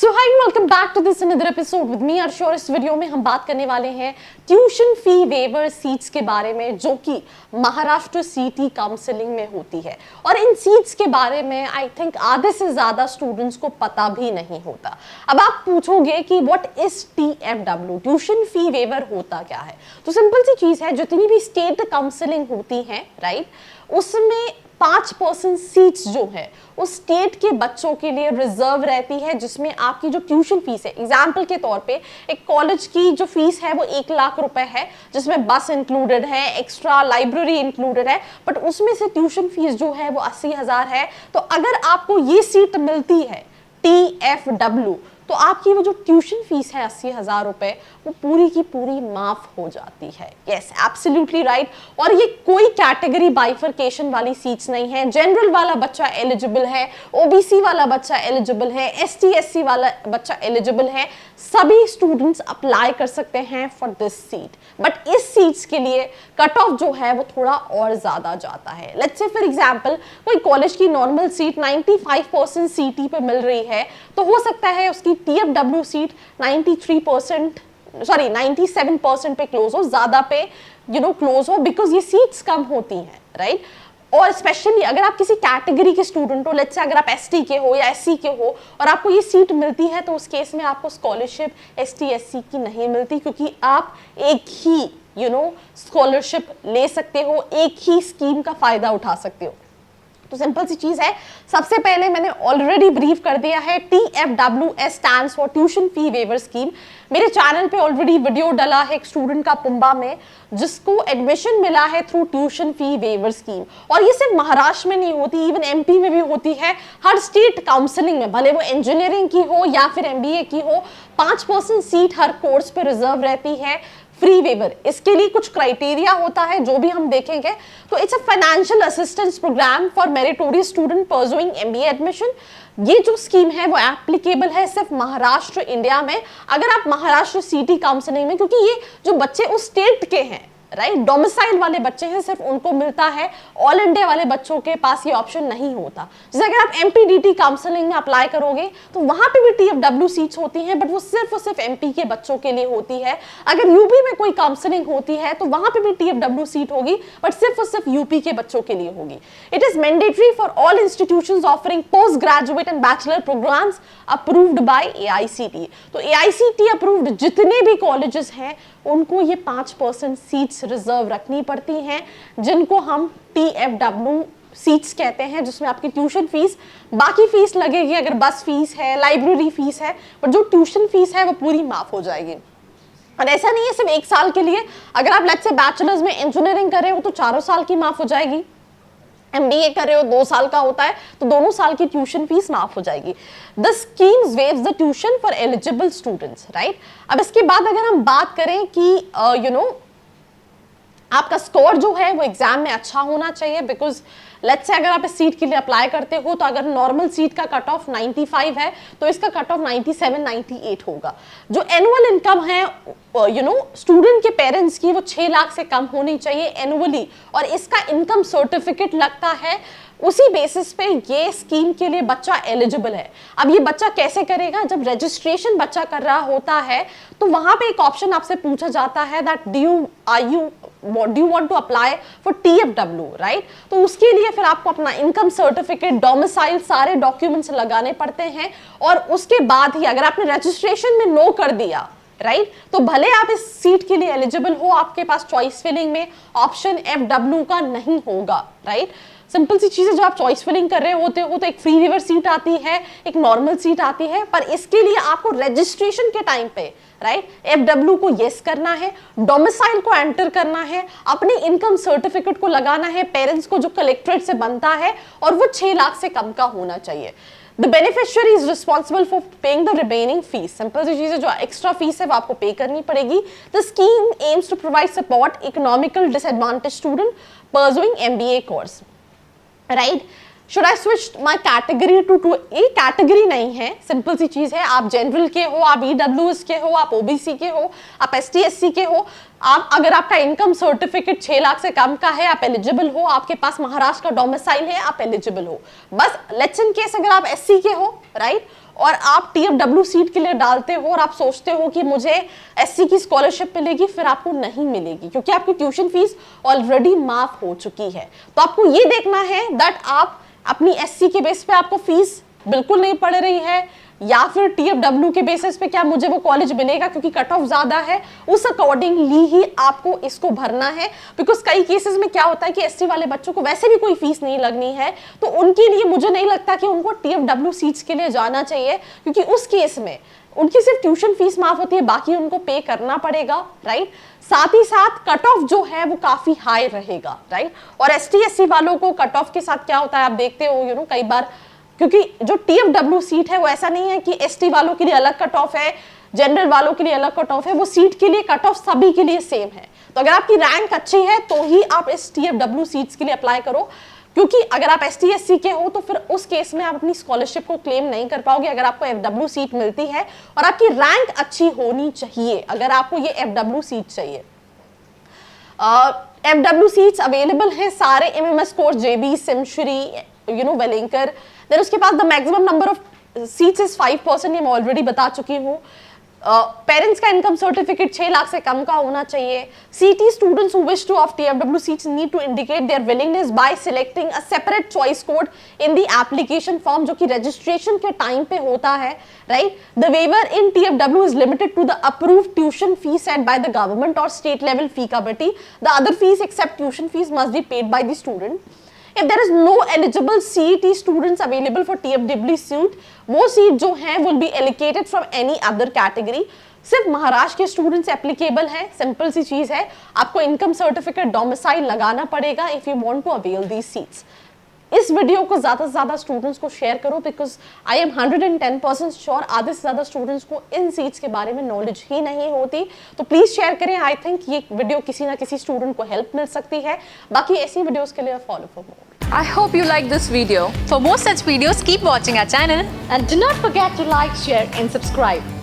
So hi, welcome back to this another episode with me Arshu. और इस video में हम बात करने वाले हैं ट्यूशन फी वेवर सीट्स के बारे में, जो कि महाराष्ट्र सीटी काउंसलिंग में होती है। और इन सीट्स के बारे में आई थिंक आधे से ज्यादा स्टूडेंट्स को पता भी नहीं होता। अब आप पूछोगे कि what is TFW, tuition fee waiver होता क्या है? तो सिंपल सी चीज है, जितनी भी स्टेट काउंसलिंग होती है राइट, उसमें 5% सीट्स जो है उस स्टेट के बच्चों के लिए रिजर्व रहती है, जिसमें आपकी जो ट्यूशन फीस है, एग्जाम्पल के तौर पे एक कॉलेज की जो फीस है वो 1 लाख रुपए है, जिसमें बस इंक्लूडेड है, एक्स्ट्रा लाइब्रेरी इंक्लूडेड है, बट उसमें से ट्यूशन फीस जो है वो 80,000 है। तो अगर आपको ये सीट मिलती है TFW, तो आपकी वो जो ट्यूशन फीस है 80,000 रुपए, वो पूरी की पूरी माफ हो जाती है। Yes, absolutely right. और ये कोई कैटेगरी बाइफरकेशन वाली सीट्स नहीं है। जनरल वाला बच्चा एलिजिबल है, OBC वाला बच्चा एलिजिबल है, ST SC वाला बच्चा एलिजिबल है, सभी स्टूडेंट्स अप्लाई कर सकते हैं फॉर दिस सीट। बट इस सीट्स के लिए कट ऑफ जो है वो थोड़ा और ज्यादा जाता है। लेट्स से फॉर एग्जांपल कोई कॉलेज की नॉर्मल सीट 95% CT पे मिल रही है, तो हो सकता है उसकी TFW सीट 97% पे क्लोज हो, ज्यादा पे क्लोज हो, बिकॉज ये सीट्स कम होती हैं राइट। और स्पेशली अगर आप किसी कैटेगरी के स्टूडेंट हो, लेट्स से अगर आप ST के हो या SC के हो और आपको ये सीट मिलती है, तो उस केस में आपको स्कॉलरशिप ST SC की नहीं मिलती, क्योंकि आप एक ही स्कॉलरशिप ले सकते हो, एक ही स्कीम का फायदा उठा सकते हो। तो सिंपल सी चीज है, सबसे पहले मैंने ऑलरेडी ब्रीफ कर दिया है, TFWS stands for tuition fee waiver scheme. मेरे चैनल पे ऑलरेडी वीडियो डला है एक स्टूडेंट का पुंबा में, जिसको एडमिशन मिला है through tuition fee waiver scheme. और ये सिर्फ महाराष्ट्र में नहीं होती, इवन MP में भी होती है। हर स्टेट काउंसलिंग में, भले वो इंजीनियरिंग की हो या फिर MBA की हो, 5% सीट हर कोर्स पे रिजर्व रहती है फ्री वेवर। इसके लिए कुछ क्राइटेरिया होता है जो भी हम देखेंगे। तो it's a financial assistance programme for meritorious student pursuing MBA admission. ये जो स्कीम है वो एप्लीकेबल है सिर्फ महाराष्ट्र इंडिया में। अगर आप महाराष्ट्र सिटी काउंसलिंग में, क्योंकि ये जो बच्चे उस स्टेट के हैं राइट, डोमिसाइल वाले बच्चे हैं, सिर्फ उनको मिलता है, ऑल इंडिया वाले बच्चों के पास ये ऑप्शन नहीं होता। जैसे अगर आप MPDT काउंसलिंग में अप्लाई करोगे तो वहां पे भी TFW सीट्स होती हैं, बट वो सिर्फ और सिर्फ MP के बच्चों के लिए होती है। अगर UP में कोई काउंसलिंग होती है तो वहां पे भी TFW सीट होगी, बट सिर्फ और सिर्फ UP के बच्चों के लिए होगी। It is mandatory for all institutions offering post graduate and bachelor programmes approved by AICTE। तो AICTE अप्रूव्ड जितने भी कॉलेजेस हैं उनको ये 5% सीट्स रिजर्व रखनी पड़ती हैं, जिनको हम TFW सीट्स कहते हैं, जिसमें आपकी ट्यूशन फीस, बाकी फीस लगेगी अगर बस फीस है, लाइब्रेरी फीस है, पर जो ट्यूशन फीस है वो पूरी माफ हो जाएगी। और ऐसा नहीं है सिर्फ 1 साल के लिए, अगर आप लेट्स से बैचलर्स में इंजीनियरिंग कर रहे हो तो 4 साल की माफ हो जाएगी, MBA कर रहे हो 2 साल का होता है तो दोनों साल की ट्यूशन फीस माफ हो जाएगी। The schemes waves the tuition for eligible students right. अब इसके बाद अगर हम बात करें कि आपका स्कोर जो है वो एग्जाम में अच्छा होना चाहिए, बिकॉज लेट्स से अगर आप इस सीट के लिए अप्लाई करते हो तो अगर नॉर्मल सीट का कट ऑफ 95 है तो इसका कट ऑफ 97-98 होगा। जो एनुअल इनकम है स्टूडेंट के पेरेंट्स की, वो 6 लाख से कम होनी चाहिए एनुअली, और इसका इनकम सर्टिफिकेट लगता है। उसी बेसिस पे ये स्कीम के लिए बच्चा एलिजिबल है। अब ये बच्चा कैसे करेगा? जब रजिस्ट्रेशन बच्चा कर रहा होता है तो वहां पे एक ऑप्शन आपसे पूछा जाता है that do you want to apply for TFW right. तो उसके लिए फिर आपको अपना इनकम सर्टिफिकेट, डोमिसाइल, सारे डॉक्यूमेंट्स लगाने पड़ते हैं। और उसके बाद ही अगर आपने रजिस्ट्रेशन में नो कर दिया राइट, तो भले आप इस सीट के लिए एलिजिबल हो, आपके पास चॉइस फिलिंग में ऑप्शन FW का नहीं होगा राइट। सिंपल सी चीज है, जब आप चॉइस फिलिंग कर रहे होते हो तो एक फ्री वेवर सीट आती है, एक नॉर्मल सीट आती है, पर इसके लिए आपको रजिस्ट्रेशन के टाइम पे राइट FW को यस करना है, डोमिसाइल को एंटर करना है, अपने इनकम सर्टिफिकेट को लगाना है पेरेंट्स को जो कलेक्ट्रेट से बनता है, और वो 6 लाख से कम का होना चाहिए। The beneficiary is responsible for paying the remaining fees. Simple सी चीज है, जो एक्स्ट्रा फीस है वो आपको पे करनी पड़ेगी। The scheme aims to provide support economical disadvantaged student pursuing MBA course. Right, should I switch my category to ये कैटेगरी नहीं है, सिंपल सी चीज है, आप जनरल के हो, आप EWS के हो, आप OBC के हो, आप ST SC के हो, आप अगर आपका इनकम सर्टिफिकेट 6 लाख से कम का है, आप एलिजिबल हो, आपके पास महाराष्ट्र का डोमिसाइल है, आप एलिजिबल हो। बस लेट्स इन केस अगर आप एससी के हो, राइट, और आप टीएफडब्ल्यू सीट के लिए डालते हो और आप सोचते हो कि मुझे एससी की स्कॉलरशिप मिलेगी, फिर आपको नहीं मिलेगी क्योंकि आपकी ट्यूशन फीस ऑलरेडी माफ हो चुकी है। तो आपको ये देखना है दैट आप अपनी एससी के बेस पे आपको फीस बिल्कुल नहीं पड़ रही है, या फिर टीएफडब्ल्यू के बेसिस पे क्या मुझे वो कॉलेज मिलेगा क्योंकि कट ऑफ ज्यादा है, उस अकॉर्डिंगली ही आपको इसको भरना है। बिकॉज कई केसेस में क्या होता है कि एससी वाले बच्चों को वैसे भी कोई फीस नहीं लगनी है, तो उनके लिए मुझे नहीं लगता कि उनको टीएफडब्ल्यू सीट्स के लिए जाना चाहिए, क्योंकि उस केस में उनकी सिर्फ ट्यूशन फीस माफ होती है, बाकी उनको पे करना पड़ेगा, राइट। साथ ही साथ कट ऑफ जो है वो काफी हाई रहेगा, राइट। और एसटी एससी वालों को कट ऑफ के साथ क्या होता है आप देखते हो, कई बार, क्योंकि जो टीएफडब्ल्यू सीट है वो ऐसा नहीं है कि एसटी वालों के लिए अलग कट ऑफ है, जनरल वालों के लिए अलग कट ऑफ है, वो सीट के लिए कट ऑफ सभी के लिए सेम है। तो अगर आपकी रैंक अच्छी है तो ही आप इस टीएफडब्ल्यू सीट्स के लिए अप्लाई करो, क्योंकि अगर आप एसटी एससी के हो तो फिर उस केस में आप अपनी स्कॉलरशिप को क्लेम नहीं कर पाओगे अगर आपको एफडब्ल्यू सीट मिलती है, और आपकी रैंक अच्छी होनी चाहिए अगर आपको ये एफडब्ल्यू सीट चाहिए। एफडब्ल्यू सीट्स अवेलेबल हैं सारे MMS course, JB, SIMSREE, Welingkar. Then उसके पास the maximum number of seats is 5%, ये मैं ऑलरेडी बता चुकी हूँ। पेरेंट्स का इनकम सर्टिफिकेट 6 लाख से कम का होना चाहिए। सीटी students who wish to of TFW seats need to indicate their willingness by selecting a separate choice code in the application form, जो कि रजिस्ट्रेशन के टाइम पे होता है, right. The waiver in TFW is limited to the approved tuition fee set by the government और state level fee committee. The other fees except tuition fees must be paid by the student. If there is no eligible CET students available for TFW seat, वो seat जो है will be allocated from any other category। सिर्फ महाराष्ट्र के students applicable हैं, simple सी चीज है, आपको इनकम सर्टिफिकेट डोमिसाइल लगाना पड़ेगा if you want to avail these seats. इस वीडियो को ज्यादा से ज्यादा स्टूडेंट्स को शेयर करो, बिकॉज आई एम 110% श्योर आधे से ज्यादा स्टूडेंट्स को इन सीट्स के बारे में नॉलेज ही नहीं होती। तो प्लीज शेयर करें, आई थिंक ये वीडियो किसी ना किसी स्टूडेंट को हेल्प मिल सकती है। बाकी ऐसी वीडियोस के लिए follow for more. I hope you like this video. For more such videos, keep watching our channel. And do not forget to like, share and subscribe.